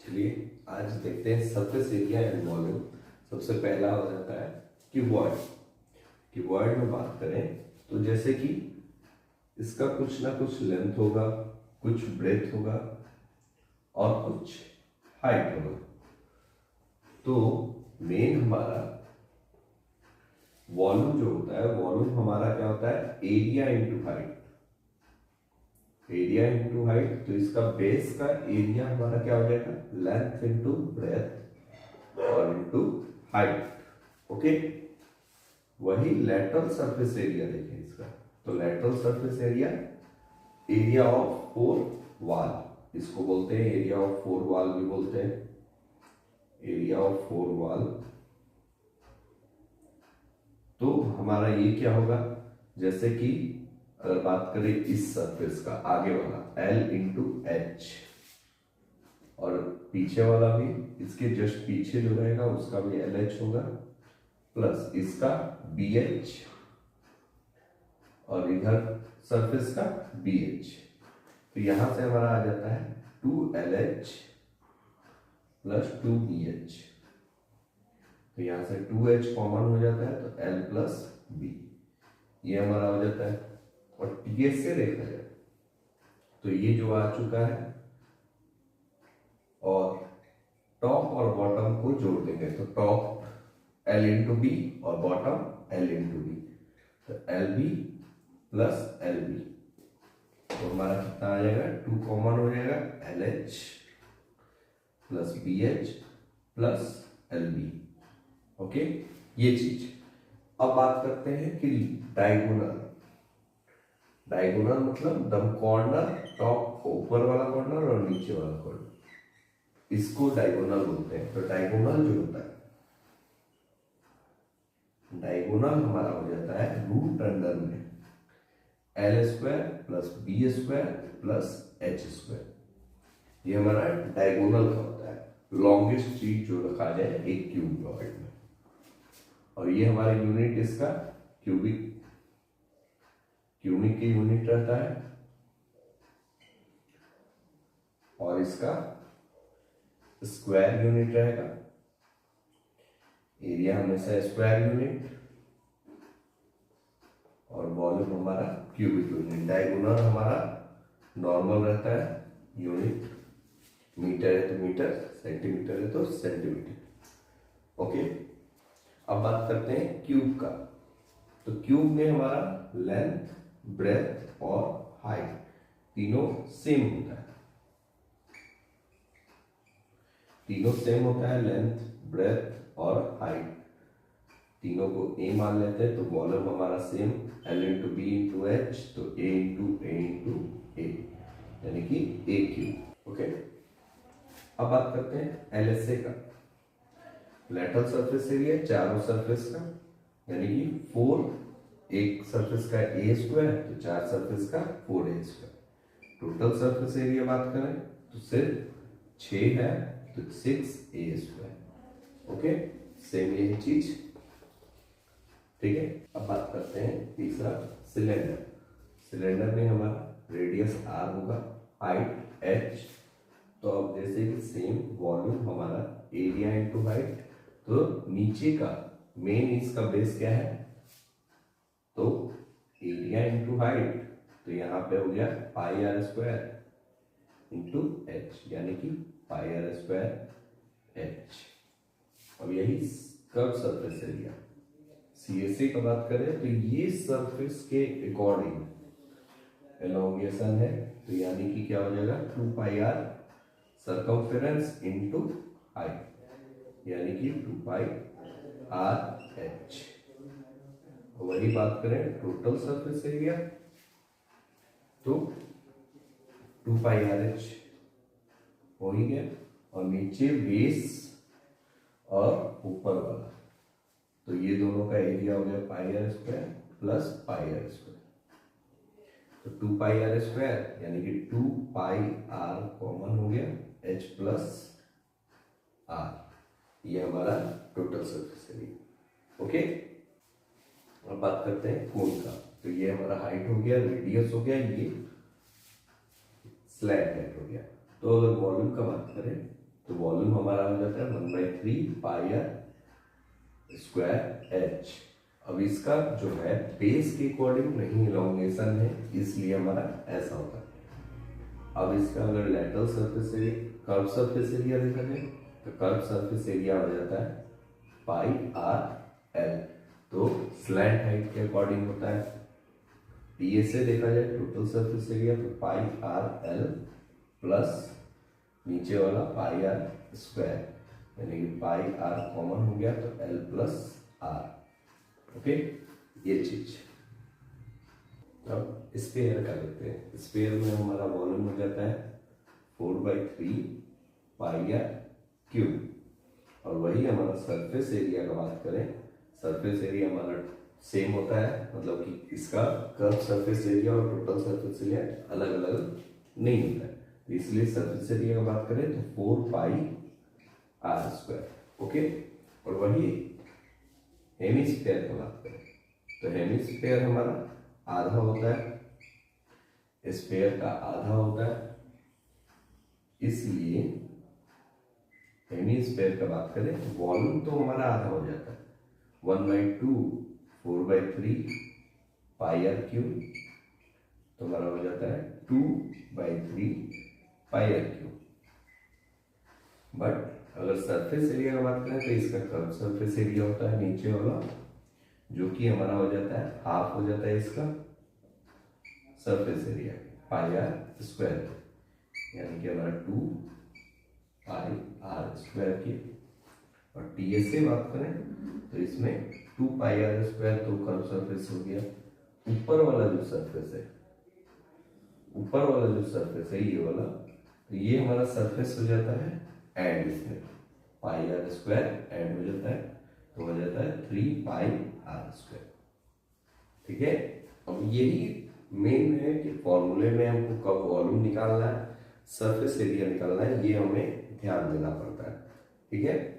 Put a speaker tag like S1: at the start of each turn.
S1: चलिए आज देखते हैं सरफेस एरिया एंड वॉल्यूम। सबसे पहला हो जाता है क्यूबॉइड। क्यूबॉइड में बात करें तो जैसे कि इसका कुछ ना कुछ लेंथ होगा, कुछ ब्रेथ होगा और कुछ हाइट होगा। तो मेन हमारा वॉल्यूम जो होता है, वॉल्यूम हमारा क्या होता है, area into height. Area into height, तो इसका बेस का एरिया हमारा क्या हो जाएगा, लेंथ इंटू ब्रेथ और इंटू हाइट। ओके, वही लेटरल सरफेस एरिया देखें इसका, तो lateral surface area, area of four wall, इसको बोलते हैं एरिया ऑफ फोर वॉल भी बोलते हैं, एरिया ऑफ फोर वॉल। तो हमारा ये क्या होगा, जैसे कि अगर बात करें इस सरफेस का आगे वाला L इंटू एच, और पीछे वाला भी इसके जस्ट पीछे जो रहेगा उसका भी LH होगा, प्लस इसका BH और इधर सरफेस का BH। तो यहां से हमारा आ जाता है 2LH प्लस 2BH। तो यहां से 2H कॉमन हो जाता है तो L प्लस B, ये हमारा हो जाता है। और TS से देखा जाए तो ये जो आ चुका है, और टॉप और बॉटम को जोड़ देंगे तो टॉप L इंटू बी और बॉटम L इंटू बी, तो LB प्लस LB। तो हमारा कितना आ जाएगा, 2 कॉमन हो जाएगा, LH plus BH plus LB। Okay, ये चीज। अब बात करते हैं कि डायगोनल। डायगोनल मतलब द कॉर्नर, टॉप ऊपर वाला कॉर्नर और नीचे वाला कॉर्नर, इसको डायगोनल बोलते हैं। तो डायगोनल जो होता है, डायगोनल हमारा हो जाता है रूट अंडर में L square plus B square plus H square. ये हमारा डायगोनल का होता है, लॉन्गेस्ट चीज जो रखा जाए एक क्यूबॉइड में। और ये हमारा यूनिट इसका क्यूबिक, क्यूबिक की यूनिट रहता है, और इसका स्क्वायर यूनिट रहेगा। एरिया हमेशा स्क्वायर यूनिट, और वॉल्यूम हमारा क्यूबिक यूनिट। डायगोनल हमारा नॉर्मल रहता है यूनिट, मीटर है तो मीटर, सेंटीमीटर है तो सेंटीमीटर। ओके, अब बात करते हैं क्यूब का। तो क्यूब में हमारा लेंथ, ब्रेथ और हाइट तीनों सेम होता है, तीनों सेम होता है, लेंथ, ब्रेथ और हाइट तीनों को A मान लेते हैं। तो वॉल्यूम हमारा same, L into b into h, तो A इंटू A यानी कि A क्यूब। ओके, अब बात करते हैं LSA का। लेटरल सरफेस एरिया चारों सरफेस का, यानी कि 4, एक सरफेस का A स्क्वायर तो 4 सरफेस का 4A square. Total surface area बात करें तो सिर्फ 6 है तो 6A स्क्वायर। ओके, सेम यही चीज, ठीक है। अब बात करते हैं तीसरा, सिलेंडर। सिलेंडर में हमारा रेडियस R होगा, हाइट H। तो अब जैसे कि सेम वॉल्यूम हमारा एरिया इंटू हाइट, तो नीचे का मेन इसका बेस क्या है, तो एरिया इंटू हाइट, तो यहाँ पे हो गया pi are square into H, यानी कि पाई आर स्क्वायर एच। अब यही कर्व सरफेस एरिया। CSA का बात करें तो ये सरफेस के अकॉर्डिंग एलोंगेशन है, तो यानी कि क्या हो जाएगा, 2 पाई आर सर्कमफेरेंस इंटू हाइट, यानी कि 2 पाई आर एच। वही बात करें टोटल सरफेस एरिया, तो 2 पाई आर एच हो ही गया, और नीचे बेस और ऊपर वाला, तो ये दोनों का एरिया हो गया pi are square plus pi are square. तो 2 पाई आर स्क्वायर यानी कि 2 पाई आर कॉमन हो गया, H प्लस R, ये हमारा टोटल सरफेस एरिया। ओके, अब बात करते हैं कोन का। तो ये हमारा हाइट हो गया, रेडियस हो गया, ये स्लैंट हाइट हो गया। तो अगर वॉल्यूम का बात करें तो वॉल्यूम हमारा हो जाता है 1/3 पाई r² h। अब इसका जो है बेस के अकॉर्डिंग नहीं इलोंगेशन है, इसलिए हमारा ऐसा होता है। अब इसका अगर lateral surface area, curve surface area देखा जाए तो कर्व सरफेस एरिया हो जाता है पाई आर एल। तो स्लैंट हाइट के अकॉर्डिंग होता है। टीए से देखा जाए टोटल सरफेस एरिया तो पाई आर एल प्लस नीचे वाला पाई आर स्क्वायर, यानी कि पाई आर कॉमन हो गया तो एल प्लस आर। ओके, ये चीज। अब स्पेयर का लेते हैं। स्पेयर में हमारा वॉल्यूम हो जाता है 4/3 पाई आर क्यूब। और वही हमारा सरफेस एरिया का बात करें, सरफेस एरिया हमारा सेम होता है, मतलब कि इसका कर्व सरफेस एरिया और टोटल सरफेस एरिया अलग अलग नहीं होता है, तो इसलिए सरफेस एरिया का बात करें तो 4 पाई आर स्क्वायर। ओके, और वही हेमिस्फीयर का बात करें तो हेमिस्फीयर हमारा आधा होता है, स्फीयर का आधा होता है, इसलिए हेमिस्फीयर का बात करें तो वॉल्यूम तो हमारा आधा हो जाता है 1/2 4/3 पाई आर क्यूब, तो हमारा हो जाता है 2/3 पाई आर क्यूब। बट अगर सरफेस एरिया का बात करें तो इसका कर्व सरफेस एरिया होता है नीचे वाला, जो कि हमारा हो जाता है हाफ हो जाता है इसका surface area pi are square, यानी कि हमारा 2 पाई आर स्क्वायर की। और टीए से बात करें तो इसमें 2 पाई आर स्क्वायर तो कर्व सरफेस हो गया। ऊपर वाला जो सरफेस है, ऊपर वाला जो सरफेस है ये वाला, तो ये हमारा सरफेस हो जाता है एंड, इसमें पाई आर स्क्वायर एंड हो जाता है, तो हो जाता है 3 पाई आर स्क्वायर। ठीक है, अब यही मेन है कि फॉर्मूले में हमको कब वॉल्यूम निकालना है, सरफेस एरिया निकालना है, ये हमें ध्यान देना पड़ता है। ठीक है।